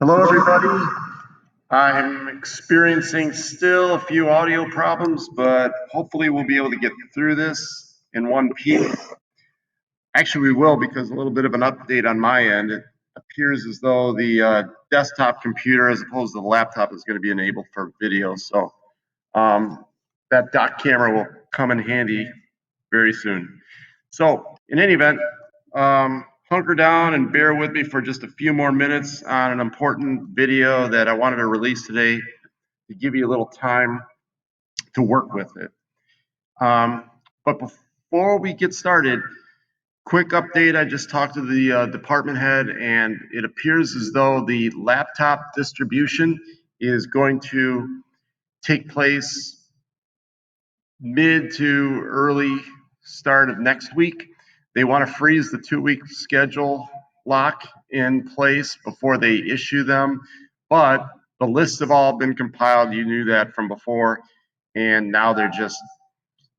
Hello, everybody. I'm experiencing still a few audio problems, but hopefully we'll be able to get through this in one piece. Actually, we will, because a little bit of an update on my end. It appears as though the desktop computer, as opposed to the laptop, is going to be enabled for video. So that dock camera will come in handy very soon. So in any event, hunker down and bear with me for just a few more minutes on an important video that I wanted to release today to give you a little time to work with it. But before we get started, quick update. I just talked to the department head, and it appears as though the laptop distribution is going to take place mid to early start of next week. They want to freeze the 2-week schedule lock in place before they issue them, but the lists have all been compiled. You knew that from before, and now they're just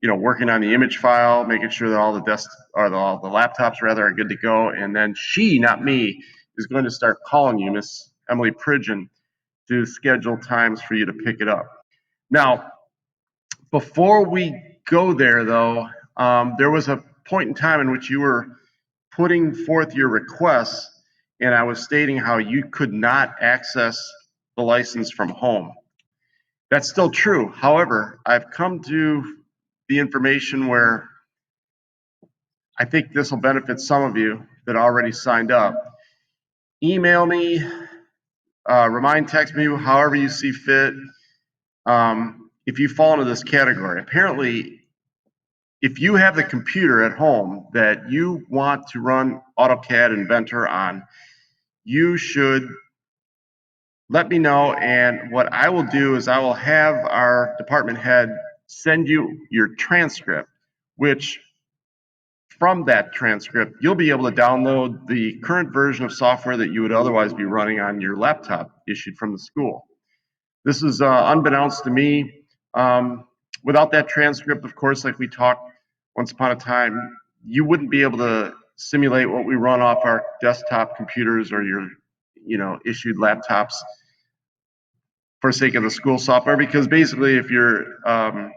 working on the image file, making sure that all the laptops rather are good to go. And then she, not me, is going to start calling you, Miss Emily Pridgeon, to schedule times for you to pick it up. Now, before we go there, though, there was a point in time in which you were putting forth your requests, and I was stating how you could not access the license from home. That's still true. However, I've come to the information where I think this will benefit some of you that already signed up. Email me, remind, text me, however you see fit, if you fall into this category. Apparently, if you have the computer at home that you want to run AutoCAD Inventor on, you should let me know, and what I will do is I will have our department head send you your transcript, which from that transcript, you'll be able to download the current version of software that you would otherwise be running on your laptop issued from the school. This is unbeknownst to me. Without that transcript, of course, like we talked once upon a time, you wouldn't be able to simulate what we run off our desktop computers or your issued laptops for sake of the school software, because basically if you're a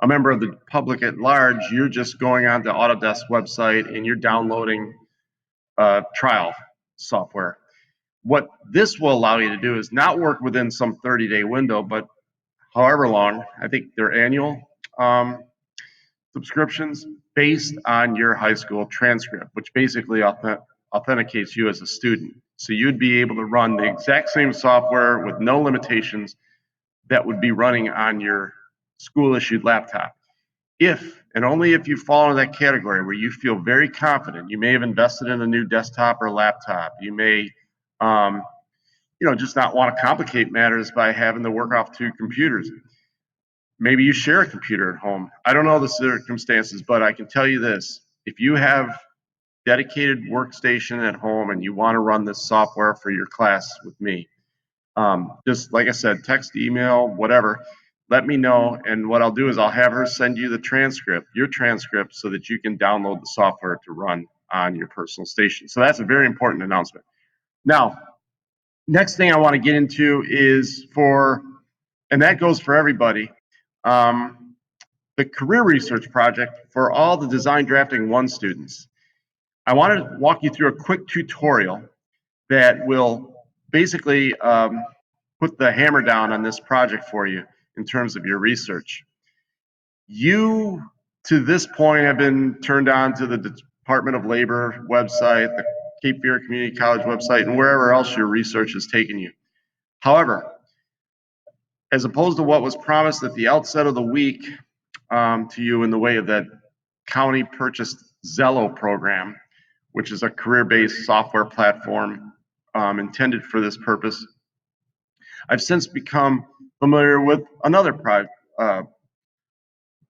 member of the public at large, you're just going on the Autodesk website and you're downloading trial software. What this will allow you to do is not work within some 30-day window, but however long. I think they're annual subscriptions based on your high school transcript, which basically authenticates you as a student. So you'd be able to run the exact same software with no limitations that would be running on your school-issued laptop. If and only if you fall into that category where you feel very confident, you may have invested in a new desktop or laptop. You may, just not want to complicate matters by having to work off 2 computers. Maybe you share a computer at home. I don't know the circumstances, but I can tell you this. If you have dedicated workstation at home and you want to run this software for your class with me, just like I said, text, email, whatever, let me know. And what I'll do is I'll have her send you your transcript, so that you can download the software to run on your personal station. So that's a very important announcement. Now, next thing I want to get into is and that goes for everybody, the career research project for all the Design Drafting 1 students. I want to walk you through a quick tutorial that will basically put the hammer down on this project for you in terms of your research. You, to this point, have been turned on to the Department of Labor website, the Cape Fear Community College website, and wherever else your research has taken you. However, as opposed to what was promised at the outset of the week to you in the way of that county purchased Zello program, which is a career-based software platform intended for this purpose, I've since become familiar with another project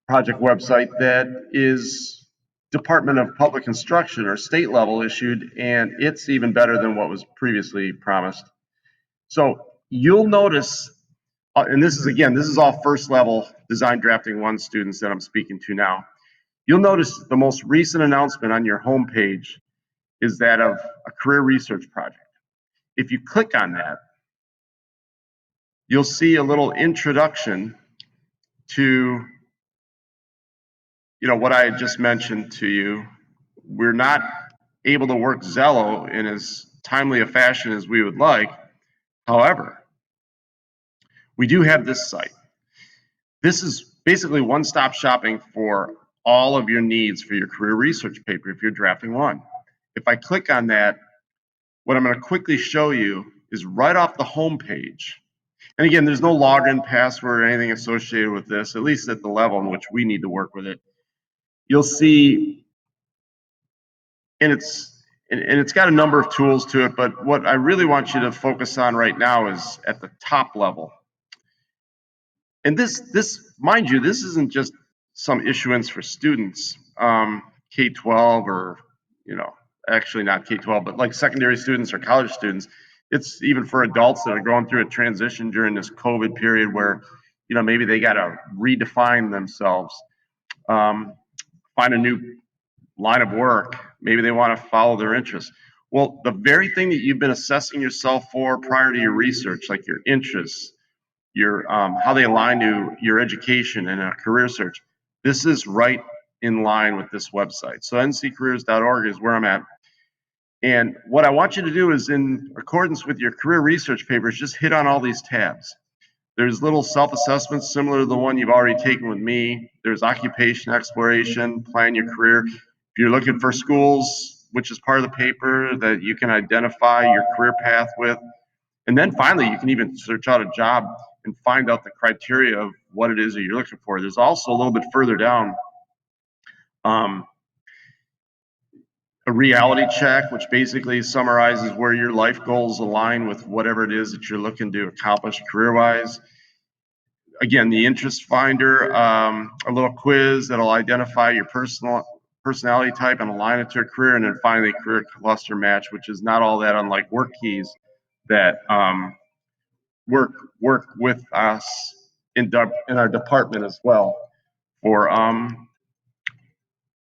website that is Department of Public Instruction or state level issued, and it's even better than what was previously promised. So you'll notice, and this is all first level Design Drafting 1 students that I'm speaking to now. You'll notice the most recent announcement on your homepage is that of a career research project. if you click on that, you'll see a little introduction to what I had just mentioned to you. We're not able to work Zello in as timely a fashion as we would like. However, we do have this site. This is basically one-stop shopping for all of your needs for your career research paper if you're drafting one. If I click on that, what I'm going to quickly show you is right off the home page. And again, there's no login password or anything associated with this, at least at the level in which we need to work with it. You'll see, and it's got a number of tools to it, but what I really want you to focus on right now is at the top level. And this, mind you, this isn't just some issuance for students, K-12 or, actually not K-12, but like secondary students or college students. It's even for adults that are going through a transition during this COVID period where, maybe they got to redefine themselves, find a new line of work. Maybe they want to follow their interests. Well, the very thing that you've been assessing yourself for prior to your research, like your interests, your how they align to your education and a career search, this is right in line with this website. So nccareers.org is where I'm at. And what I want you to do is, in accordance with your career research papers, just hit on all these tabs. There's little self-assessments similar to the one you've already taken with me. There's occupation exploration, plan your career. If you're looking for schools, which is part of the paper that you can identify your career path with. And then finally, you can even search out a job and find out the criteria of what it is that you're looking for. There's also a little bit further down a reality check, which basically summarizes where your life goals align with whatever it is that you're looking to accomplish career-wise. Again, the interest finder, a little quiz that'll identify your personality type and align it to a career, and then finally career cluster match, which is not all that unlike WorkKeys that work with us in our department as well for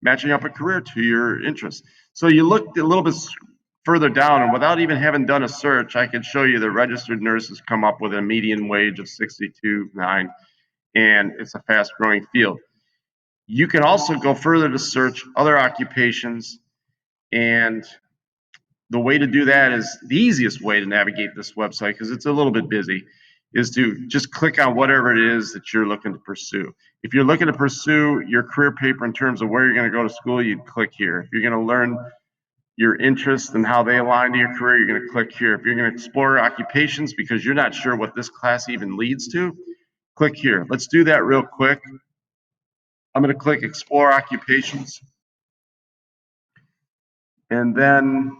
matching up a career to your interests. So you look a little bit further down, and without even having done a search, I could show you the registered nurses come up with a median wage of $62,900, and it's a fast-growing field. You can also go further to search other occupations, and the way to do that is the easiest way to navigate this website, because it's a little bit busy, is to just click on whatever it is that you're looking to pursue. If you're looking to pursue your career paper in terms of where you're going to go to school, you'd click here. If you're going to learn your interests and how they align to your career, you're going to click here. If you're going to explore occupations because you're not sure what this class even leads to, click here. Let's do that real quick. I'm going to click Explore Occupations. And then,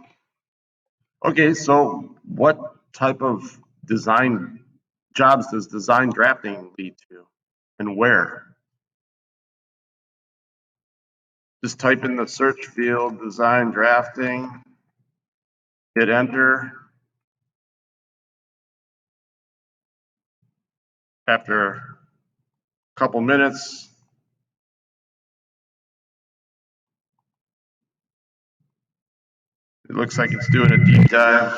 okay, so what type of design jobs does design drafting lead to, and where? Just type in the search field, design drafting, hit enter. After a couple minutes, it looks like it's doing a deep dive.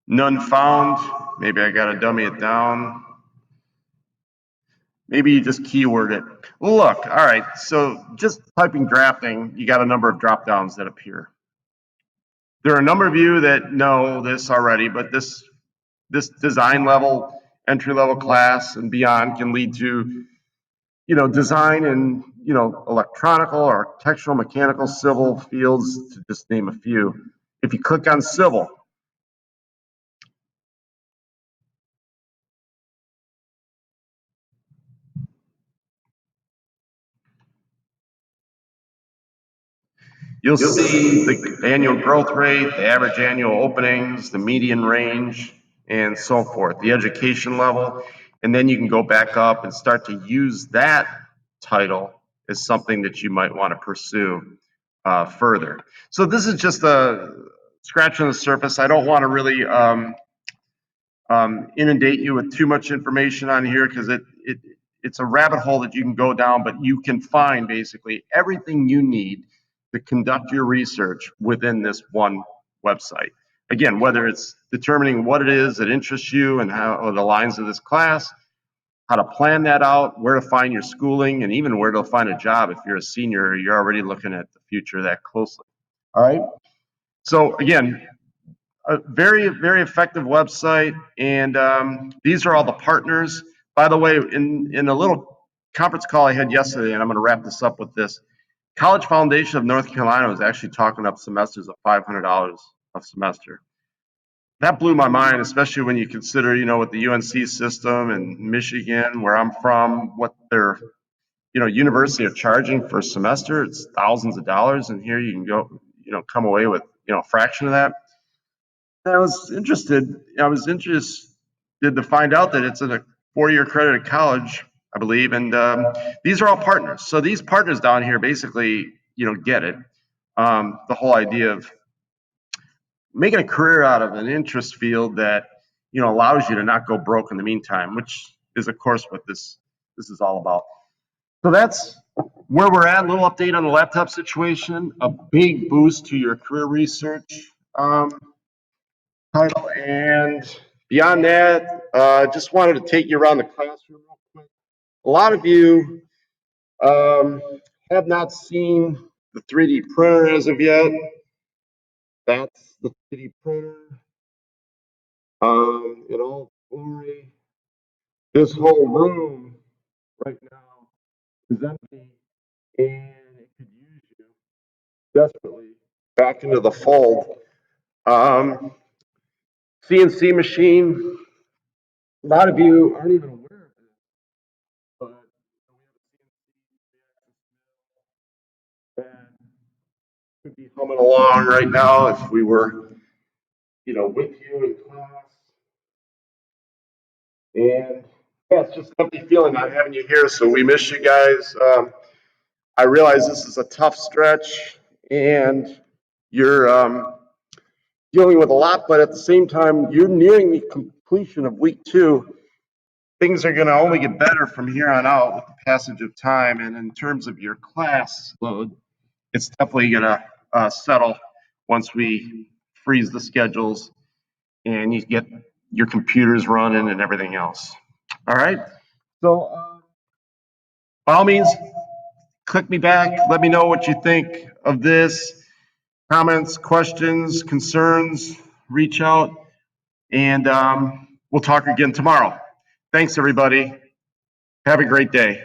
None found. Maybe I gotta dummy it down. Maybe you just keyword it. Well, look, all right, so just typing drafting, you got a number of drop downs that appear. There are a number of you that know this already, but this design level, entry level class and beyond can lead to, design in, electronical, architectural, mechanical, civil fields, to just name a few. If you click on civil, you'll see the annual growth rate, the average annual openings, the median range, and so forth, the education level. And then you can go back up and start to use that title as something that you might want to pursue further. So this is just a scratch on the surface. I don't want to really inundate you with too much information on here, because it's a rabbit hole that you can go down, but you can find basically everything you need to conduct your research within this one website. Again, whether it's determining what it is that interests you and how it aligns with this class, how to plan that out, where to find your schooling, and even where to find a job if you're a senior or you're already looking at the future that closely. All right. So again, a very, very effective website. And these are all the partners. By the way, in a little conference call I had yesterday, and I'm going to wrap this up with this, College Foundation of North Carolina was actually talking up semesters of $500 a semester. That blew my mind, especially when you consider, with the UNC system and Michigan, where I'm from, what their, university are charging for a semester. It's thousands of dollars, and here you can go, come away with, a fraction of that. I was interested to find out that it's a 4-year accredited college, I believe, and these are all partners. So these partners down here basically, get it. The whole idea of making a career out of an interest field that, allows you to not go broke in the meantime, which is, of course, what this is all about. So that's where we're at. A little update on the laptop situation. A big boost to your career research title. And beyond that, just wanted to take you around the classroom real quick. A lot of you have not seen the 3D printer as of yet. That's the 3D printer in all glory. This whole room right now is empty, and it could use you desperately back into the fold. CNC machine. A lot of you aren't even aware of it, but we have a CNC that could be humming along right now if we were, with you in class. And yeah, it's just an empty feeling not having you here. So we miss you guys. I realize this is a tough stretch, and you're dealing with a lot, but at the same time, you're nearing the completion of week 2. Things are going to only get better from here on out with the passage of time. And in terms of your class load, it's definitely going to settle once we freeze the schedules and you get your computers running and everything else. All right. So by all means, click me back. Let me know what you think of this. Comments, questions, concerns, reach out, and we'll talk again tomorrow. Thanks, everybody. Have a great day.